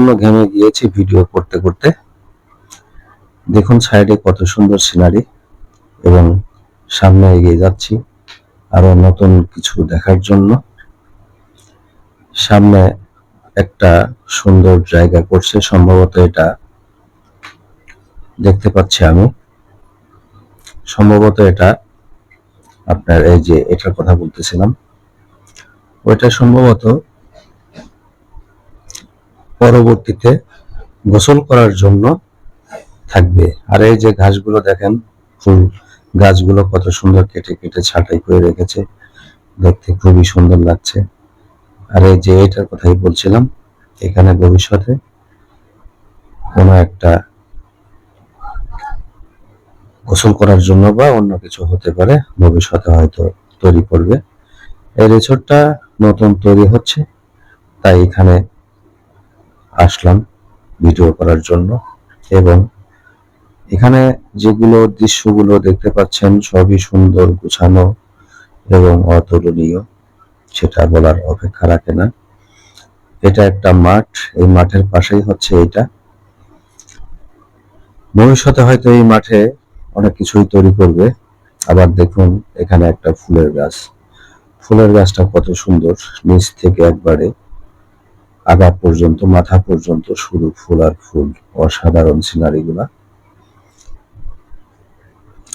প্রচন্ড ঘেমে গিয়েছি ভিডিও করতে করতে। দেখুন সাইডে কত সুন্দর সিনারি, এবং সামনে এগিয়ে যাচ্ছি আরো নতুন কিছু দেখার জন্য। সামনে একটা সুন্দর জায়গা করছে, সম্ভবত এটা দেখতে পাচ্ছি আমি, সম্ভবত এটা আপনার এই যে এটার কথা বলতেছিলাম, ওইটা সম্ভবত পরবর্তীতে গোসল করার জন্য থাকবে। আর এই যে ঘাসগুলো দেখেন, ফুল গাছগুলো কত সুন্দর কেটে কেটে ছাঁটাই করে রেখেছে, দেখতে খুবই সুন্দর লাগছে। আর এই যে এটার কথাই বলছিলাম, এখানে ভবিষ্যতে কোনো একটা গোসল করার জন্য বা অন্য কিছু হতে পারে, ভবিষ্যতে হয়তো তৈরি করবে। এই রিসোর্টটা নতুন তৈরি হচ্ছে, তাই এখানে আসলাম ভিডিও করার জন্য। এবং এখানে যেগুলো দৃশ্যগুলো দেখতে পাচ্ছেন সবই সুন্দর, গুছানো এবং অতুলনীয়, সেটা বলার অপেক্ষা রাখে না। এটা একটা মাঠ, এই মাঠের পাশেই হচ্ছে এটা। ভবিষ্যতে হয়তো এই মাঠে অনেক কিছুই তৈরি করবে। আবার দেখুন এখানে একটা ফুলের গাছ, ফুলের গাছটা কত সুন্দর, নিচ থেকে একবারে আগা পর্যন্ত, মাথা পর্যন্ত শুধু ফুল আর ফুল, অসাধারণ সিনারি গুলা।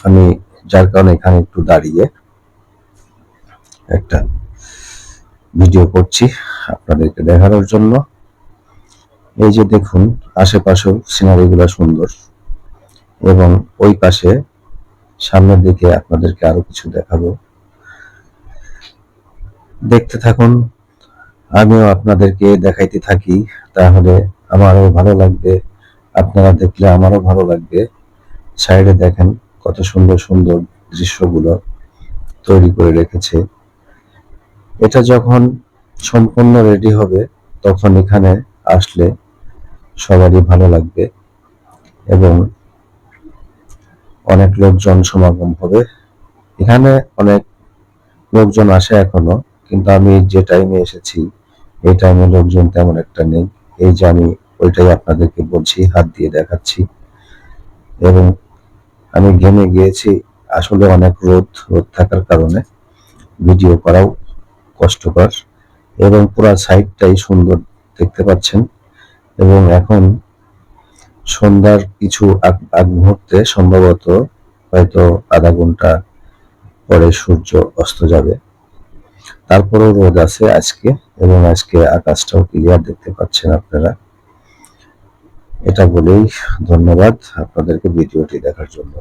আমি যার কারণে এখানে একটু দাঁড়িয়ে একটা ভিডিও করছি আপনাদেরকে দেখানোর জন্য। এই যে দেখুন আশেপাশেও সিনারি গুলা সুন্দর, এবং ওই পাশে সামনের দিকে আপনাদেরকে আরো কিছু দেখাবো, দেখতে থাকুন। আমিও আপনাদেরকে দেখাইতে থাকি, তাহলে আমারও ভালো লাগবে, আপনারা দেখলে আমারও ভালো লাগবে। সাইডে দেখেন কত সুন্দর সুন্দর দৃশ্যগুলো তৈরি করে রেখেছে। এটা যখন সম্পূর্ণ রেডি হবে তখন এখানে আসলে সবারই ভালো লাগবে, এবং অনেক লোকজন সমাগম হবে। এখানে অনেক লোকজন আসে এখনো, কিন্তু আমি যে টাইমে এসেছি এই টাইমে লোকজন তেমন একটা নেই। এই যে আমি ওইটাই আপনাদেরকে বলছি, হাত দিয়ে দেখাচ্ছি। এবং আমি ঘেমে গিয়েছি, আসলে অনেক রোদ থাকার কারণে ভিডিও করাও কষ্টকর। এবং পুরো সাইডটাই সুন্দর দেখতে পাচ্ছেন। এবং এখন সন্ধ্যার কিছু আগ মুহূর্তে, সম্ভবত হয়তো আধা ঘন্টা পরে সূর্য অস্ত যাবে। তারপরেও রোদ আছে আজকে, এবং আজকে আকাশটাও ক্লিয়ার দেখতে পাচ্ছেন আপনারা। এটা বলেই ধন্যবাদ আপনাদেরকে ভিডিওটি দেখার জন্য।